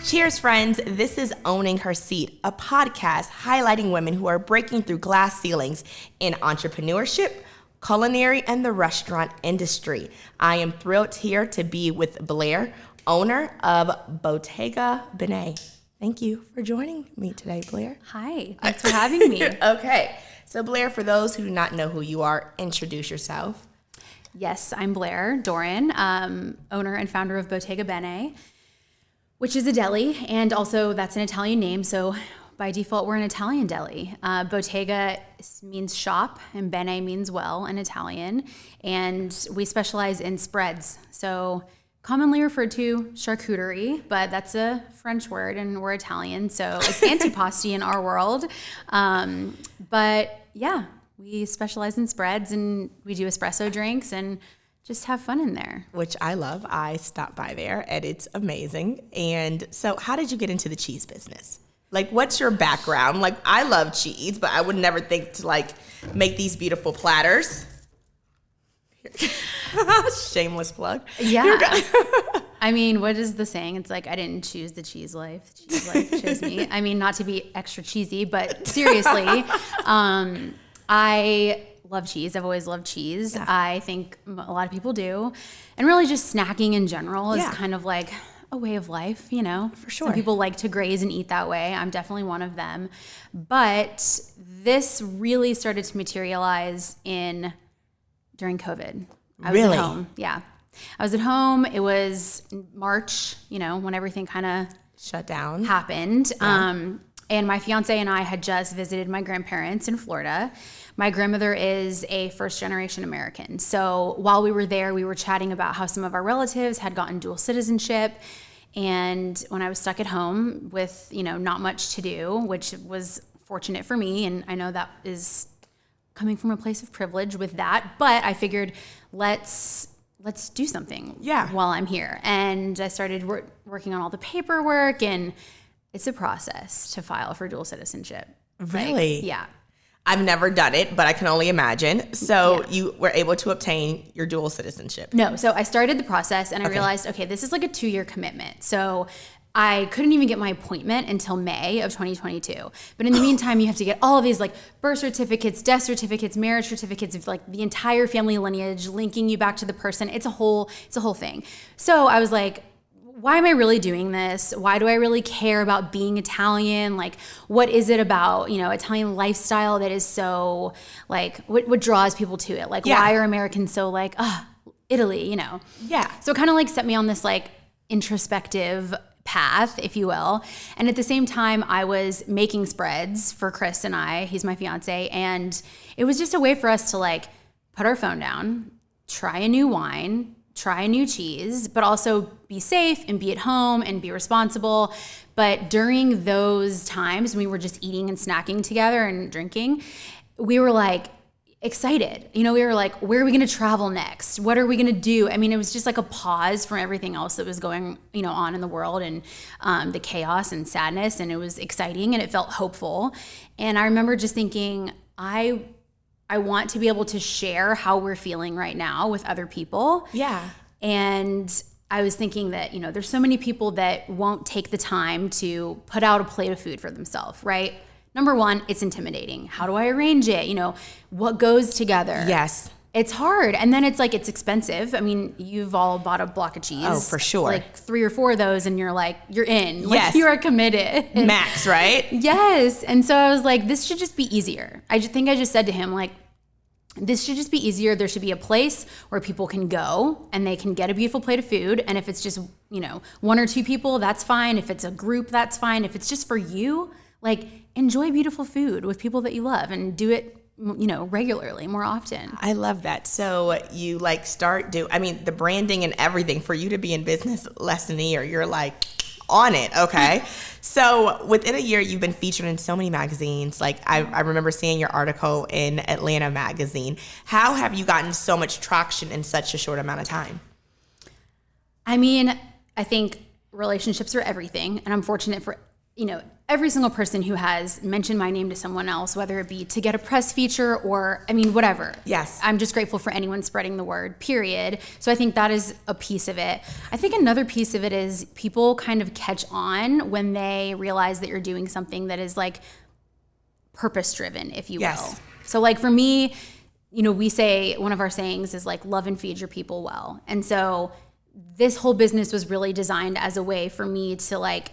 Cheers, friends. This is Owning Her Seat, a podcast highlighting women who are breaking through glass ceilings in entrepreneurship, culinary, and the restaurant industry. I am thrilled here to be with Blaire, owner of Bottega Bene. Thank you for joining me today, Blaire. Hi, thanks for having me. Okay, so Blaire, for those who do not know who you are, introduce yourself. Yes, I'm Blaire Dorin, owner and founder of Bottega Bene, which is a deli, and also that's an Italian name, so by default, we're an Italian deli. Bottega means shop, and Bene means well in Italian, and we specialize in spreads. So commonly referred to charcuterie, but that's a French word, and we're Italian, so it's antipasti in our world. But yeah, we specialize in spreads, and we do espresso drinks, and just have fun in there. Which I love. I stopped by there, and it's amazing. And so how did you get into the cheese business? Like, what's your background? Like, I love cheese, but I would never think to, like, make these beautiful platters. Shameless plug. Yeah. I mean, what is the saying? It's like, I didn't choose the cheese life. The cheese life chose me. I mean, not to be extra cheesy, but seriously, I love cheese. I've always loved cheese. Yeah. I think a lot of people do. And really just snacking in general is kind of like a way of life, you know? For sure. Some people like to graze and eat that way. I'm definitely one of them. But this really started to materialize during COVID. I was at home. Yeah. I was at home. It was March, you know, when everything kind of shut down. Happened. Yeah. And my fiance and I had just visited my grandparents in Florida. My grandmother is a first-generation American. So while we were there, we were chatting about how some of our relatives had gotten dual citizenship. And when I was stuck at home with, you know, not much to do, which was fortunate for me, and I know that is coming from a place of privilege with that, but I figured let's do something while I'm here. And I started working on all the paperwork, and it's a process to file for dual citizenship. Really? Like, yeah. I've never done it, but I can only imagine. So you were able to obtain your dual citizenship? No. So I started the process, and I realized, okay, this is like a 2-year commitment. So I couldn't even get my appointment until May of 2022. But in the meantime, you have to get all of these like birth certificates, death certificates, marriage certificates of like the entire family lineage, linking you back to the person. It's a whole thing. So I was like, why am I really doing this? Why do I really care about being Italian? Like, what is it about, you know, Italian lifestyle that is so like, what draws people to it? Like, why are Americans so like, Italy, you know? Yeah. So it kind of like set me on this like introspective path, if you will. And at the same time, I was making spreads for Chris and I, he's my fiance. And it was just a way for us to like put our phone down, try a new wine, try a new cheese, but also be safe and be at home and be responsible. But during those times, we were just eating and snacking together and drinking, we were like excited. You know, we were like, where are we going to travel next? What are we going to do? I mean, it was just like a pause from everything else that was going, you know, on in the world, and the chaos and sadness. And it was exciting, and it felt hopeful. And I remember just thinking, I want to be able to share how we're feeling right now with other people. Yeah. And I was thinking that, you know, there's so many people that won't take the time to put out a plate of food for themselves, right? Number one, it's intimidating. How do I arrange it? You know, what goes together? Yes. It's hard. And then it's like, it's expensive. I mean, you've all bought a block of cheese. Oh, for sure. Like 3 or 4 of those, and you're like, you're in. Like, yes. You are committed. Max, right? Yes. And so I was like, this should just be easier. I just said to him, like, this should just be easier. There should be a place where people can go and they can get a beautiful plate of food. And if it's just, you know, 1 or 2 people, that's fine. If it's a group, that's fine. If it's just for you, like, enjoy beautiful food with people that you love, and do it, you know, regularly, more often. I love that. So you like the branding and everything for you to be in business less than a year, you're like on it. Okay. So within a year, you've been featured in so many magazines. Like I remember seeing your article in Atlanta magazine. How have you gotten so much traction in such a short amount of time? I mean, I think relationships are everything, and I'm fortunate for every single person who has mentioned my name to someone else, whether it be to get a press feature or, whatever. Yes. I'm just grateful for anyone spreading the word, period. So I think that is a piece of it. I think another piece of it is people kind of catch on when they realize that you're doing something that is like purpose-driven, if you will. So like for me, we say, one of our sayings is like, love and feed your people well. And so this whole business was really designed as a way for me to like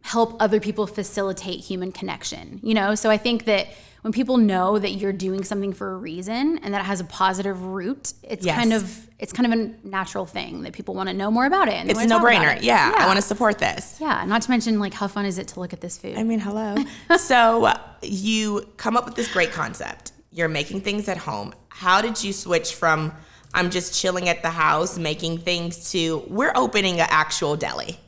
help other people facilitate human connection, So I think that when people know that you're doing something for a reason and that it has a positive root, it's kind of a natural thing that people want to know more about it. And it's a no-brainer. Yeah, I want to support this. Yeah, not to mention like how fun is it to look at this food? Hello. So you come up with this great concept. You're making things at home. How did you switch from I'm just chilling at the house making things to we're opening an actual deli?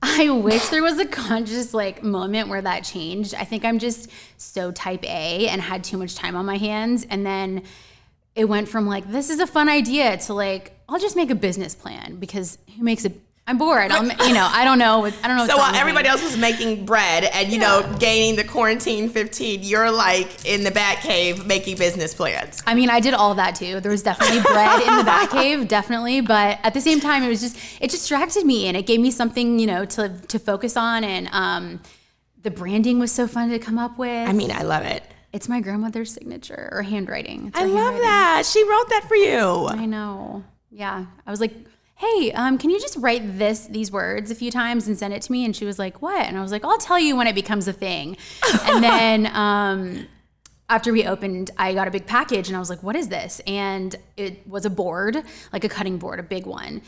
I wish there was a conscious like moment where that changed. I think I'm just so type A and had too much time on my hands. And then it went from like, this is a fun idea to like, I'll just make a business plan because who makes it? I'm bored. I don't know. So while everybody else was making bread and, gaining the quarantine 15, you're like in the bat cave making business plans. I did all of that too. There was definitely bread in the bat cave, definitely. But at the same time, it distracted me and it gave me something, to focus on. And the branding was so fun to come up with. I love it. It's my grandmother's signature or handwriting. I love that. She wrote that for you. I know. Yeah. I was like, hey, can you just write these words a few times and send it to me? And she was like, what? And I was like, I'll tell you when it becomes a thing. And then after we opened, I got a big package and I was like, what is this? And it was a board, like a cutting board, a big one.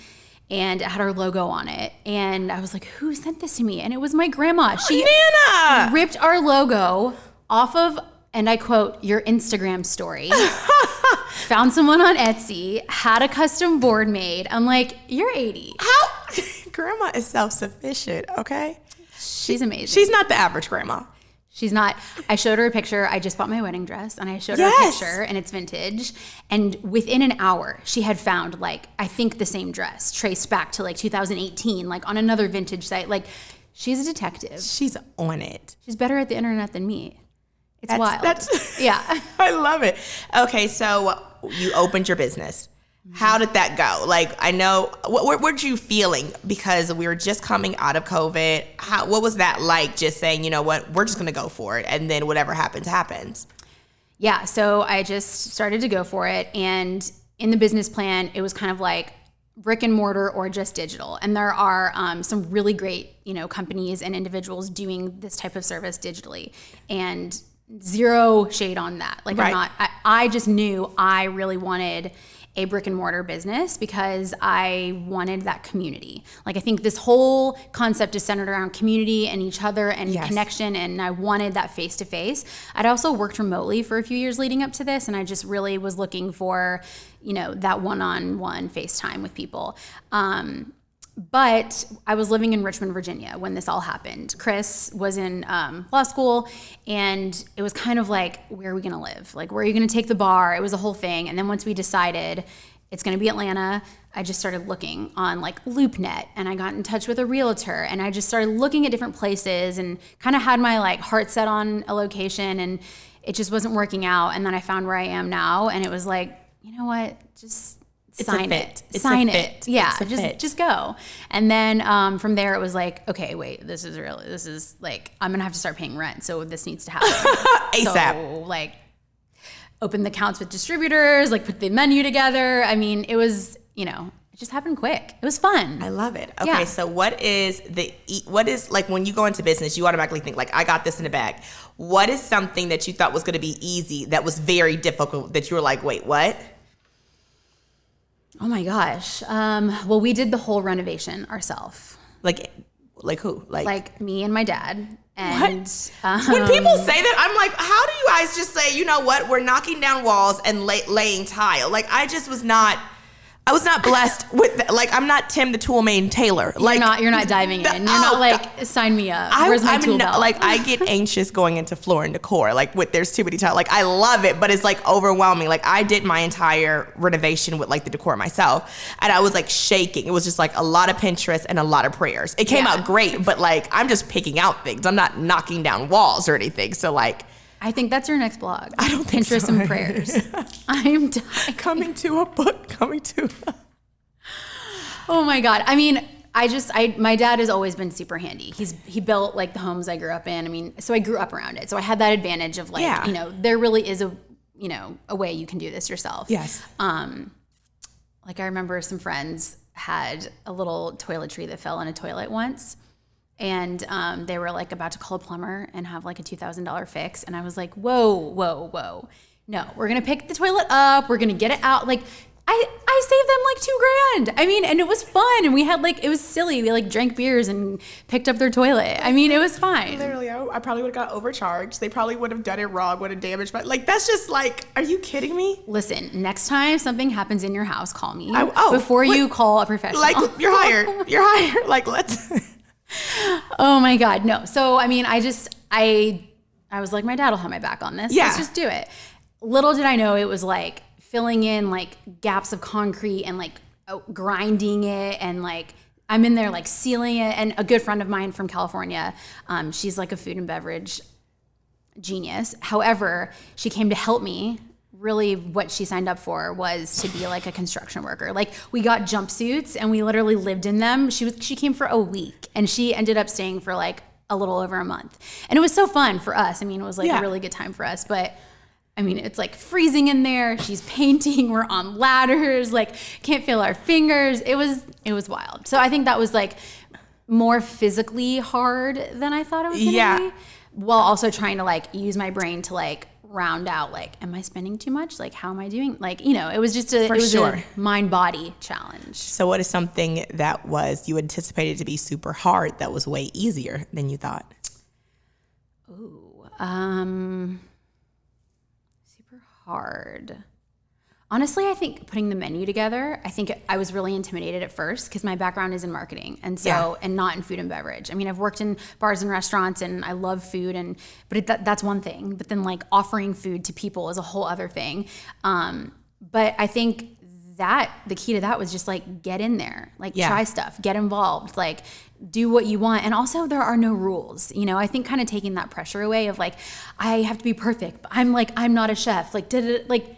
And it had our logo on it. And I was like, who sent this to me? And it was my grandma. She Nana ripped our logo off of, and I quote, your Instagram story. Found someone on Etsy, had a custom board made. I'm like, you're 80. How? Grandma is self-sufficient, okay? She's amazing. She's not the average grandma. She's not. I showed her a picture. I just bought my wedding dress and I showed her a picture and it's vintage. And within an hour, she had found like, I think the same dress traced back to like 2018, like on another vintage site. Like she's a detective. She's on it. She's better at the internet than me. It's wild. Yeah. I love it. Okay, so you opened your business. How did that go? Like, I know, what were you feeling? Because we were just coming out of COVID. What was that like, just saying, you know what, we're just going to go for it, and then whatever happens, happens? Yeah, so I just started to go for it, and in the business plan, it was kind of like brick and mortar or just digital. And there are some really great, companies and individuals doing this type of service digitally. And zero shade on that. Like right. I just knew I really wanted a brick and mortar business because I wanted that community. Like I think this whole concept is centered around community and each other and connection, and I wanted that face to face. I'd also worked remotely for a few years leading up to this, and I just really was looking for, that one-on-one FaceTime with people. But I was living in Richmond, Virginia when this all happened. Chris was in law school, and it was kind of like, where are we going to live? Like, where are you going to take the bar? It was a whole thing. And then once we decided it's going to be Atlanta, I just started looking on like LoopNet, and I got in touch with a realtor, and I just started looking at different places and kind of had my like heart set on a location, and it just wasn't working out. And then I found where I am now, and it was like, you know what, just sign it. Sign it. Yeah, just go. And then from there, it was like, okay, wait, this is like, I'm going to have to start paying rent. So this needs to happen. ASAP. So like open the accounts with distributors, like put the menu together. I mean, it was, it just happened quick. It was fun. I love it. Okay, so what is like when you go into business, you automatically think like, I got this in the bag. What is something that you thought was going to be easy that was very difficult that you were like, wait, what? Oh my gosh. Well, we did the whole renovation ourselves. Like who? Like me and my dad. And when people say that, I'm like, how do you guys just say, you know what, we're knocking down walls and laying tile? Like, I just was not I was not blessed with like I'm not Tim the Toolman Taylor. Like You're not diving in. You're not like sign me up. Where's my tool belt? Like I get anxious going into floor and decor. Like with there's too many tiles. Like I love it, but it's like overwhelming. Like I did my entire renovation with like the decor myself, and I was like shaking. It was just like a lot of Pinterest and a lot of prayers. It came out great, but like I'm just picking out things. I'm not knocking down walls or anything. So like. I think that's your next blog. I don't think Pinterest so. and prayers. I'm dying. Coming to a book. Oh my God. I mean, my dad has always been super handy. He built like the homes I grew up in. I mean, so I grew up around it. So I had that advantage of like, there really is a way you can do this yourself. Yes. Like I remember some friends had a little toiletry that fell in a toilet once. And they were like about to call a plumber and have like a $2,000 fix. And I was like, whoa. No, we're going to pick the toilet up. We're going to get it out. Like I saved them like $2,000. I mean, and it was fun. And we had like, it was silly. We like drank beers and picked up their toilet. I mean, it was fine. Literally, I probably would have got overcharged. They probably would have done it wrong, would have damaged my, like, that's just like, are you kidding me? Listen, next time something happens in your house, call me before you call a professional. Like, you're hired. Like, let's. Oh my God, no. So, I mean, I was like, my dad will have my back on this. Yeah. Let's just do it. Little did I know it was like filling in like gaps of concrete and like grinding it and like I'm in there like sealing it. And a good friend of mine from California, she's like a food and beverage genius. However, she came to help me. Really what she signed up for was to be like a construction worker. Like we got jumpsuits and we literally lived in them. She came for a week and she ended up staying for like a little over a month. And it was so fun for us. I mean, it was like a really good time for us, but I mean, it's like freezing in there. She's painting. We're on ladders, like can't feel our fingers. It was wild. So I think that was like more physically hard than I thought it was gonna be, while also trying to like use my brain to like round out like, am I spending too much? Like, how am I doing? Like, it was just a mind-body challenge. So what is something that you anticipated to be super hard that was way easier than you thought? Ooh, super hard. Honestly, I think putting the menu together, I think I was really intimidated at first because my background is in marketing and not in food and beverage. I mean, I've worked in bars and restaurants and I love food, but that's one thing. But then like offering food to people is a whole other thing. But I think that the key to that was just like get in there, like try stuff, get involved, like do what you want. And also there are no rules. I think kind of taking that pressure away of like, I have to be perfect, but I'm not a chef. Like,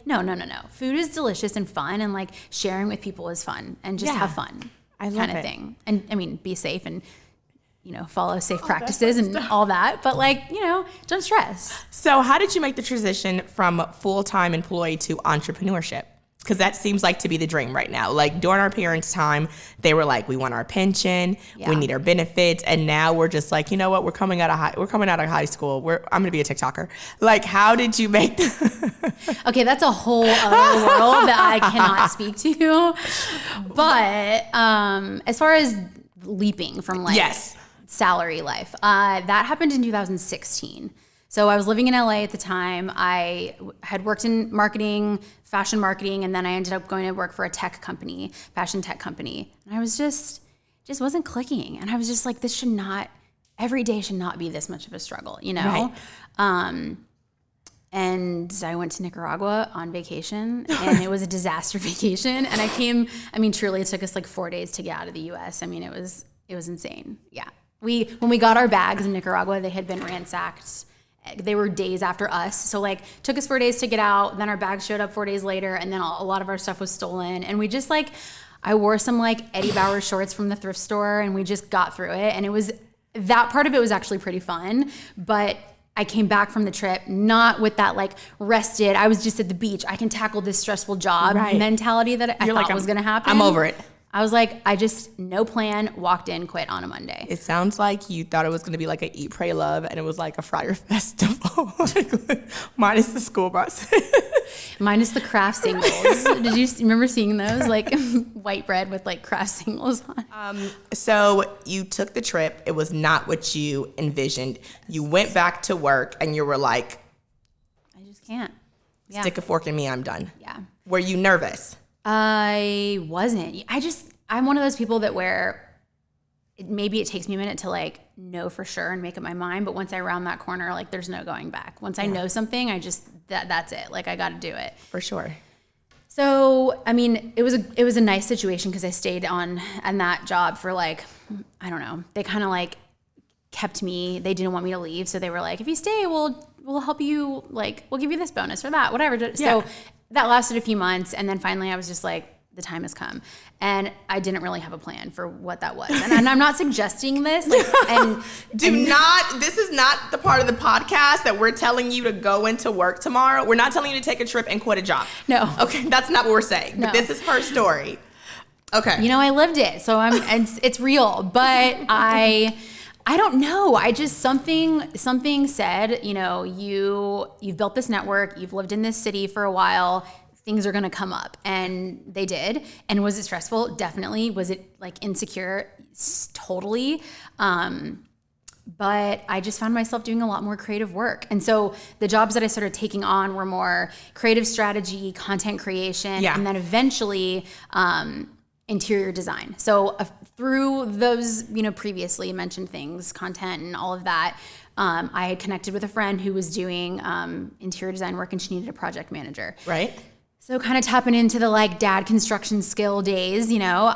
no. Food is delicious and fun. And like sharing with people is fun and just have fun kind of thing. And I mean, be safe and, follow safe practices and all that. But like, don't stress. So how did you make the transition from full-time employee to entrepreneurship? Because that seems like to be the dream right now. Like during our parents' time, they were like, we want our pension, we need our benefits, and now we're just like, you know what? We're coming out of high school. I'm gonna be a TikToker. Like, how did you make? Okay, that's a whole other world that I cannot speak to. But as far as leaping from like salary life, that happened in 2016. So I was living in LA at the time. I had worked in marketing, fashion marketing, and then I ended up going to work for a tech company, fashion tech company. And I was just wasn't clicking. And I was just like, every day should not be this much of a struggle, Right. And I went to Nicaragua on vacation and it was a disaster vacation. And truly it took us like 4 days to get out of the US. I mean, it was insane. Yeah. When we got our bags in Nicaragua, they had been ransacked. They were days after us. So like took us 4 days to get out. Then our bags showed up 4 days later. And then a lot of our stuff was stolen. And we just like, I wore some like Eddie Bauer shorts from the thrift store and we just got through it. And that part of it was actually pretty fun. But I came back from the trip, not with that like rested, I was just at the beach, I can tackle this stressful job mentality that I thought was going to happen. I'm over it. I was like, no plan, walked in, quit on a Monday. It sounds like you thought it was going to be like a Eat, Pray, Love, and it was like a Friar Festival, minus the school bus. Minus the craft singles. Did you remember seeing those? Like white bread with like craft singles on. So you took the trip. It was not what you envisioned. You went back to work and you were like, I just can't. Stick a fork in me, I'm done. Yeah. Were you nervous? I wasn't. I'm one of those people that maybe it takes me a minute to like know for sure and make up my mind. But once I round that corner, like there's no going back. Once I know something, that's it. Like I got to do it. For sure. So, I mean, it was a nice situation because I stayed on that job for like, I don't know. They kind of like kept me. They didn't want me to leave. So they were like, if you stay, we'll help you. Like, we'll give you this bonus or that, whatever. Yeah. So that lasted a few months. And then finally I was just like, the time has come. And I didn't really have a plan for what that was. And I'm not suggesting this. Like, this is not the part of the podcast that we're telling you to go into work tomorrow. We're not telling you to take a trip and quit a job. No. Okay, that's not what we're saying. No. But this is her story. Okay. You know, I lived it. So it's real. But I don't know. I just, something said, you know, you've built this network. You've lived in this city for a while. Things are going to come up. And they did. And was it stressful? Definitely. Was it like insecure? Totally. But I just found myself doing a lot more creative work. And so the jobs that I started taking on were more creative strategy, content creation, and then eventually interior design. So through those, you know, previously mentioned things, content and all of that, I had connected with a friend who was doing interior design work and she needed a project manager. Right. So kind of tapping into the like dad construction skill days, you know,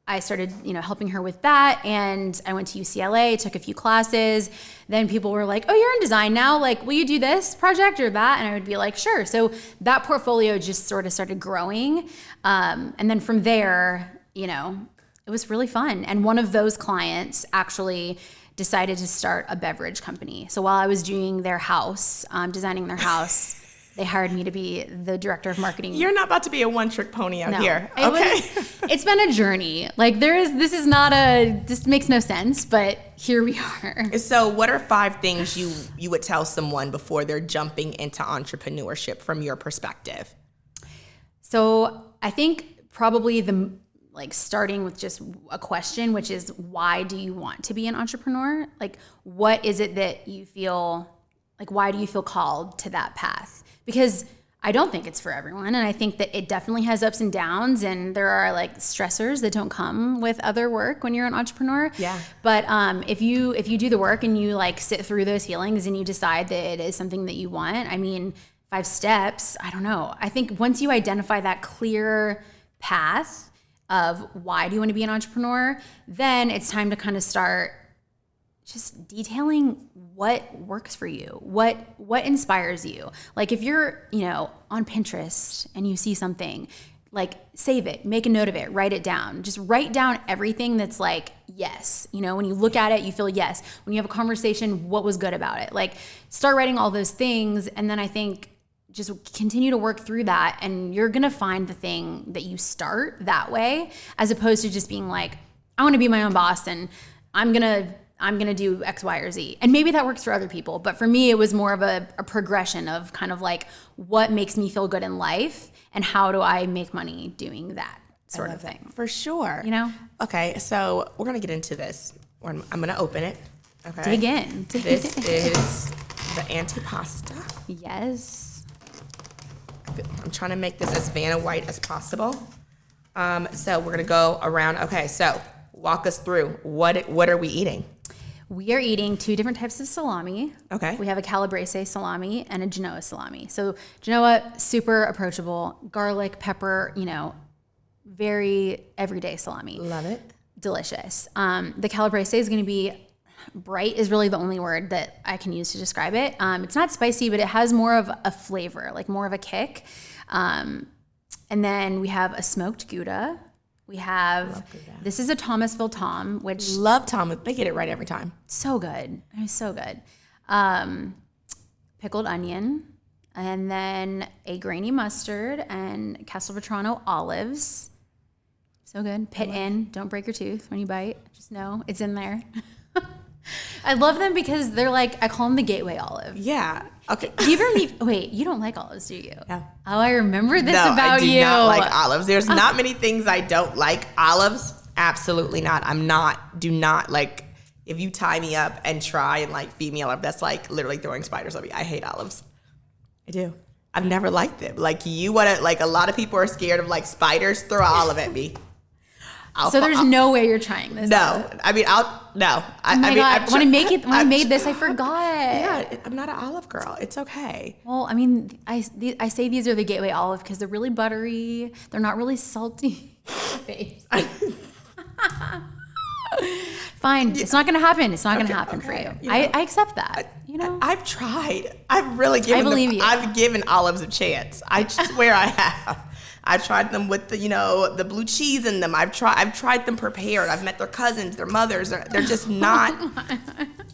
I started, you know, helping her with that. And I went to UCLA, took a few classes. Then people were like, oh, you're in design now. Like, will you do this project or that? And I would be like, sure. So that portfolio just sort of started growing. And then from there, you know, it was really fun. And one of those clients actually decided to start a beverage company. So while I was doing their house, designing their house, they hired me to be the director of marketing. You're not about to be a one-trick pony out here. Okay. It's been a journey. Like this makes no sense, but here we are. So what are 5 things you would tell someone before they're jumping into entrepreneurship from your perspective? So I think probably starting with just a question, which is, why do you want to be an entrepreneur? Like, what is it that you feel, like, why do you feel called to that path? Because I don't think it's for everyone. And I think that it definitely has ups and downs. And there are like stressors that don't come with other work when you're an entrepreneur. Yeah. But if you do the work and you like sit through those feelings and you decide that it is something that you want, I mean, 5 steps, I don't know. I think once you identify that clear path of why do you want to be an entrepreneur, then it's time to kind of start just detailing what works for you, what inspires you. Like if you're, you know, on Pinterest and you see something, like save it, make a note of it, write it down. Just write down everything that's like, yes. You know, when you look at it, you feel yes. When you have a conversation, what was good about it? Like start writing all those things. And then I think just continue to work through that. And you're going to find the thing that you start that way, as opposed to just being like, I want to be my own boss and I'm going to do X, Y, or Z. And maybe that works for other people. But for me, it was more of a progression of kind of like what makes me feel good in life and how do I make money doing that sort of thing. For sure. You know? Okay, so we're going to get into this. I'm going to open it. Okay. Dig in. This is the antipasta. Yes. I'm trying to make this as Vanna White as possible. So we're going to go around. Okay, so walk us through. What are we eating? We are eating 2 different types of salami. Okay. We have a calabrese salami and a Genoa salami. So Genoa, super approachable, garlic, pepper, you know, very everyday salami. Love it. Delicious. The calabrese is going to be bright, is really the only word that I can use to describe it. It's not spicy, but it has more of a flavor, like more of a kick. And then we have a smoked Gouda. We have, this is a Thomasville Tom, which... Love Thomas. They get it right every time. So good. It's so good. Pickled onion, and then a grainy mustard and Castelvetrano olives. So good. Pit in. Don't break your tooth when you bite. Just know it's in there. I love them because they're like, I call them the gateway olive. Yeah. Okay. Do you ever wait, you don't like olives, do you? Yeah. Oh, I remember this about you. No, I do not like olives. There's not many things I don't like. Olives, absolutely not. Do not like, if you tie me up and try and like feed me olive, that's like literally throwing spiders at me. I hate olives. I do. I've never liked them. Like you want to, like a lot of people are scared of like spiders. Throw olive at me. So there's no way you're trying this. No, I mean no. Oh my God! When I made this, I forgot. Yeah, I'm not an olive girl. It's okay. Well, I mean, I say these are the gateway olive because they're really buttery. They're not really salty. Fine, it's not gonna happen. It's not gonna happen for you. I accept that. You know, I've tried. I've really given. I believe you. I've given olives a chance. I swear I have. I've tried them with the blue cheese in them. I've tried them prepared. I've met their cousins, their mothers. They're just not.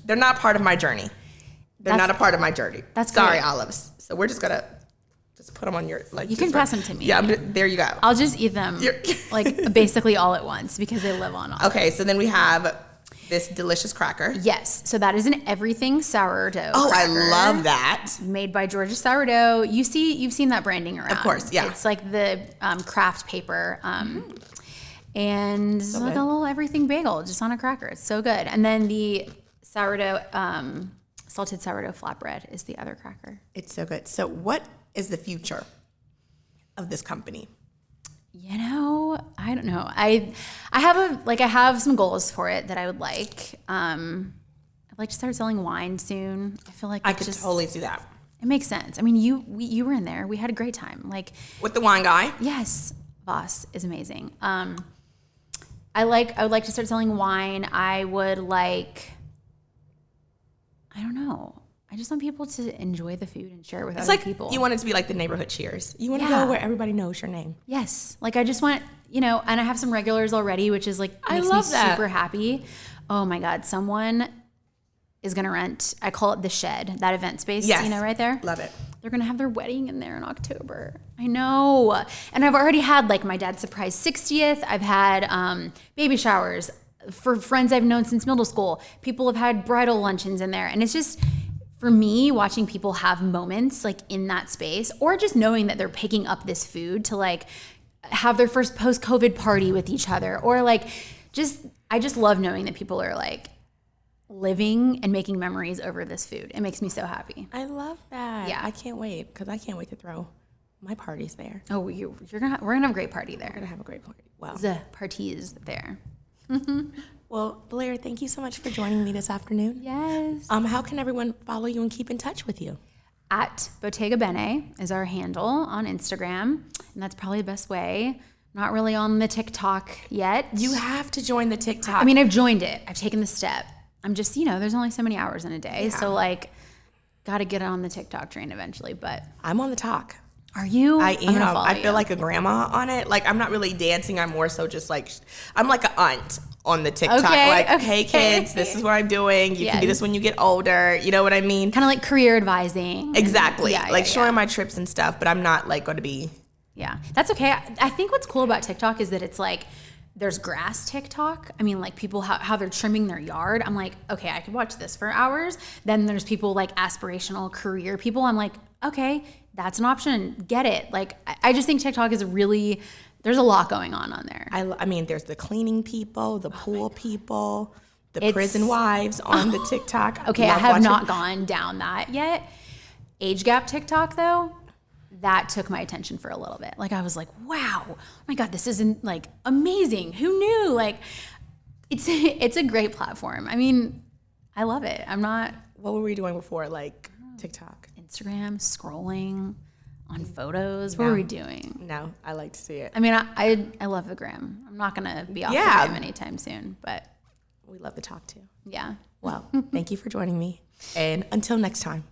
They're not part of my journey. They're not a part of my journey. That's sorry, good. olives. So we're just gonna put them on your like. You can pass them to me. Yeah, there you go. I'll just eat them like basically all at once because they live on olives. Okay, so then we have this delicious cracker. Yes, so that is an everything sourdough. Oh, cracker. I love that. Made by Georgia Sourdough. You've seen that branding around. Of course, yeah. It's like the craft paper, and it's like a little everything bagel just on a cracker. It's so good. And then the sourdough, salted sourdough flatbread is the other cracker. It's so good. So, what is the future of this company? You know, I don't know. I have some goals for it that I would like. I'd like to start selling wine soon. I feel like I could totally see that. It makes sense. I mean, you were in there. We had a great time. Like with the wine guy. Yes, Voss is amazing. I would like to start selling wine. I don't know. I just want people to enjoy the food and share it with other people. You want it to be like the neighborhood Cheers. You want to go where everybody knows your name. Yes. Like I just want, and I have some regulars already, which is like makes me super happy. Oh my God. Someone is going to rent, I call it the Shed, that event space, right there. Love it. They're going to have their wedding in there in October. I know. And I've already had like my dad's surprise 60th. I've had baby showers for friends I've known since middle school. People have had bridal luncheons in there. And it's just, for me, watching people have moments like in that space, or just knowing that they're picking up this food to like have their first post-COVID party with each other, or like I just love knowing that people are like living and making memories over this food. It makes me so happy. I love that. Yeah, I can't wait because I can't wait to throw my parties there. Oh, we're gonna have a great party there. We're gonna have a great party. Wow, the parties there. Well, Blaire, thank you so much for joining me this afternoon. Yes. How can everyone follow you and keep in touch with you? At Bottega Bene is our handle on Instagram, and that's probably the best way. Not really on the TikTok yet. You have to join the TikTok. I mean, I've joined it. I've taken the step. I'm just, there's only so many hours in a day, so like, got to get on the TikTok train eventually. But I'm on the talk. Are you? I am. I feel like a grandma on it. Like I'm not really dancing. I'm more so just like I'm like an aunt on the TikTok. Okay, Hey kids, this is what I'm doing. You can do this when you get older. You know what I mean? Kind of like career advising. Exactly. Showing my trips and stuff, but I'm not like going to be. Yeah, that's okay. I think what's cool about TikTok is that it's like there's grass TikTok. I mean, like people how they're trimming their yard. I'm like, okay, I could watch this for hours. Then there's people like aspirational career people. I'm like, okay, that's an option. Get it. Like, I just think TikTok is there's a lot going on there. I mean, there's the cleaning people, the pool people, the prison wives on the TikTok. Okay, I have not gone down that yet. Age gap TikTok, though, that took my attention for a little bit. Like, I was like, wow, oh my God, this isn't like amazing. Who knew? Like, it's a great platform. I mean, I love it. What were we doing before, like TikTok? Instagram, scrolling on photos. What were we doing? No, I like to see it. I mean, I love the gram. I'm not gonna be off the gram anytime soon, but we love to talk too. Yeah. Well, thank you for joining me, and until next time.